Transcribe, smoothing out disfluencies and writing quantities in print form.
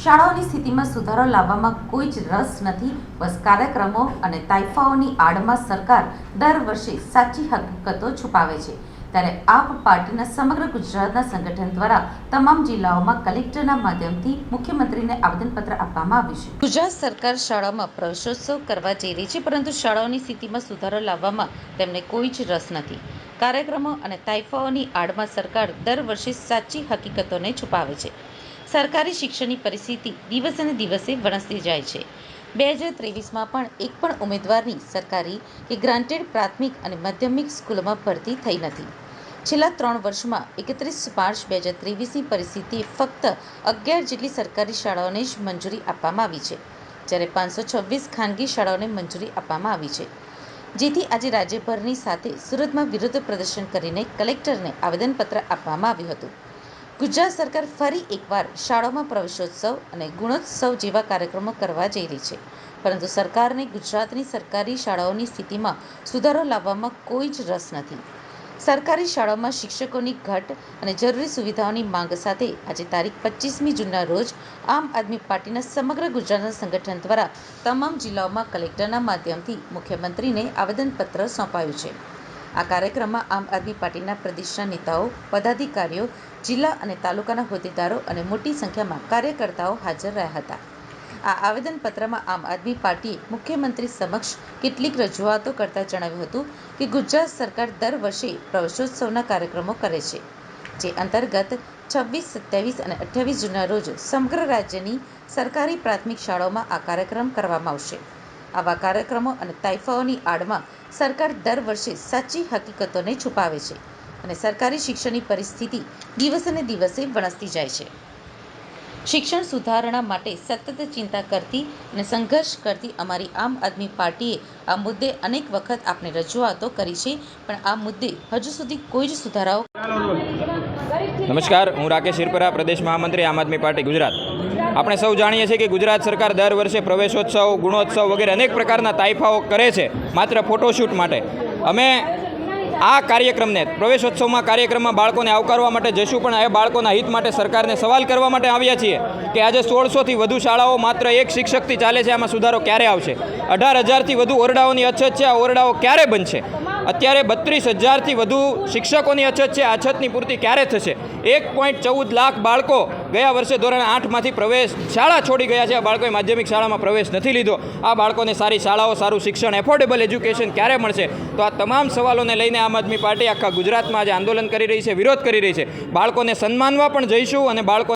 શાળાઓની સ્થિતિમાં સુધારો લાવવામાં કોઈ જ રસ નથી. બસ કાર્યક્રમો અને તાઇફાઓની આડમાં સરકાર દર વર્ષે સાચી હકીકતો છુપાવે છે. ત્યારે આપ પાર્ટીના સમગ્ર ગુજરાતના સંગઠન દ્વારા તમામ જિલ્લાઓમાં કલેક્ટરના માધ્યમથી મુખ્યમંત્રીને આવેદનપત્ર આપવામાં આવ્યું છે. ગુજરાત સરકાર શાળામાં પ્રવેશોત્સવ કરવા જઈ રહી છે, પરંતુ શાળાઓની સ્થિતિમાં સુધારો લાવવામાં તેમને કોઈ જ રસ નથી. કાર્યક્રમો અને તાઇફાઓની આડમાં સરકાર દર વર્ષે સાચી હકીકતોને છુપાવે છે. સરકારી શિક્ષણની પરિસ્થિતિ દિવસે ને દિવસે વણસતી જાય છે. 2023માં પણ એક પણ ઉમેદવારની સરકારી કે ગ્રાન્ટેડ પ્રાથમિક અને માધ્યમિક સ્કૂલોમાં ભરતી થઈ નથી. છેલ્લા 3 વર્ષમાં 31 માર્ચ 2023ની પરિસ્થિતિએ ફક્ત 11 જેટલી સરકારી શાળાઓને જ મંજૂરી આપવામાં આવી છે, જ્યારે 526 ખાનગી શાળાઓને મંજૂરી આપવામાં આવી છે. જેથી આજે રાજ્યભરની સાથે સુરતમાં વિરોધ પ્રદર્શન કરીને કલેક્ટરને આવેદનપત્ર આપવામાં આવ્યું હતું. ગુજરાત સરકાર ફરી એકવાર શાળાઓમાં પ્રવેશોત્સવ અને ગુણોત્સવ જેવા કાર્યક્રમો કરવા જઈ રહી છે, પરંતુ સરકારને ગુજરાતની સરકારી શાળાઓની સ્થિતિમાં સુધારો લાવવામાં કોઈ જ રસ નથી. સરકારી શાળાઓમાં શિક્ષકોની ઘટ અને જરૂરી સુવિધાઓની માંગ સાથે આજે તારીખ 25મી જૂનના રોજ આમ આદમી પાર્ટીના સમગ્ર ગુજરાતના સંગઠન દ્વારા તમામ જિલ્લાઓમાં કલેક્ટરના માધ્યમથી મુખ્યમંત્રીને આવેદનપત્ર સોંપાયું છે. આ કાર્યક્રમમાં આમ આદમી પાર્ટીના પ્રદેશના નેતાઓ, પદાધિકારીઓ, જિલ્લા અને તાલુકાના હોદ્દેદારો અને મોટી સંખ્યામાં કાર્યકર્તાઓ હાજર રહ્યા હતા. આ આવેદનપત્રમાં આમ આદમી પાર્ટીએ મુખ્યમંત્રી સમક્ષ કેટલીક રજૂઆતો કરતા જણાવ્યું હતું કે ગુજરાત સરકાર દર વર્ષે પ્રવેશોત્સવના કાર્યક્રમો કરે છે, જે અંતર્ગત 26, 27 અને 28 જૂનના રોજ સમગ્ર રાજ્યની સરકારી પ્રાથમિક શાળાઓમાં આ કાર્યક્રમ કરવામાં આવશે. આવા કાર્યક્રમો અને તાઇફાઓની આડમાં સરકાર દર વર્ષે સાચી હકીકતોને છુપાવે છે અને સરકારી શિક્ષણની પરિસ્થિતિ દિવસે ને દિવસે વણસતી જાય છે. શિક્ષણ સુધારણા માટે સતત ચિંતા કરતી અને સંઘર્ષ કરતી અમારી આમ આદમી પાર્ટીએ આ મુદ્દે અનેક વખત આપને રજૂઆતો કરી છે, પણ આ મુદ્દે હજુ સુધી કોઈ જ સુધારાઓ. નમસ્કાર, હું રાકેશ હિરપરા, પ્રદેશ મહામંત્રી આમ આદમી પાર્ટી ગુજરાત. આપણે સૌ જાણીએ છીએ કે ગુજરાત સરકાર દર વર્ષે પ્રવેશોત્સવ, ગુણોત્સવ વગેરે અનેક પ્રકારના તાઇફાઓ કરે છે માત્ર ફોટોશૂટ માટે. અમે આ કાર્યક્રમને પ્રવેશોત્સવમાં કાર્યક્રમમાં બાળકોને આવકારવા માટે જઈશું, પણ એ બાળકોના હિત માટે સરકારને સવાલ કરવા માટે આવ્યા છીએ કે આજે 1600થી વધુ શાળાઓ માત્ર એક શિક્ષકથી ચાલે છે. આમાં સુધારો ક્યારે આવશે? 18,000થી વધુ ઓરડાઓની અછત છે. આ ઓરડાઓ ક્યારે બનશે? અત્યારે 32,000થી વધુ શિક્ષકોની અછત છે. આ અછતની પૂર્તિ ક્યારે થશે? 1.14 લાખ બાળકો ગયા વર્ષે ધોરણ 8માંથી શાળા છોડી ગયા છે. આ બાળકોએ માધ્યમિક શાળામાં પ્રવેશ નથી લીધો. આ બાળકોને સારી શાળાઓ, સારું શિક્ષણ, એફોર્ડેબલ એજ્યુકેશન ક્યારે મળશે? તો આ તમામ સવાલોને લઈને આમ આદમી પાર્ટી આખા ગુજરાતમાં આજે આંદોલન કરી રહી છે, વિરોધ કરી રહી છે. બાળકોને સન્માનવા પણ જઈશું અને બાળકો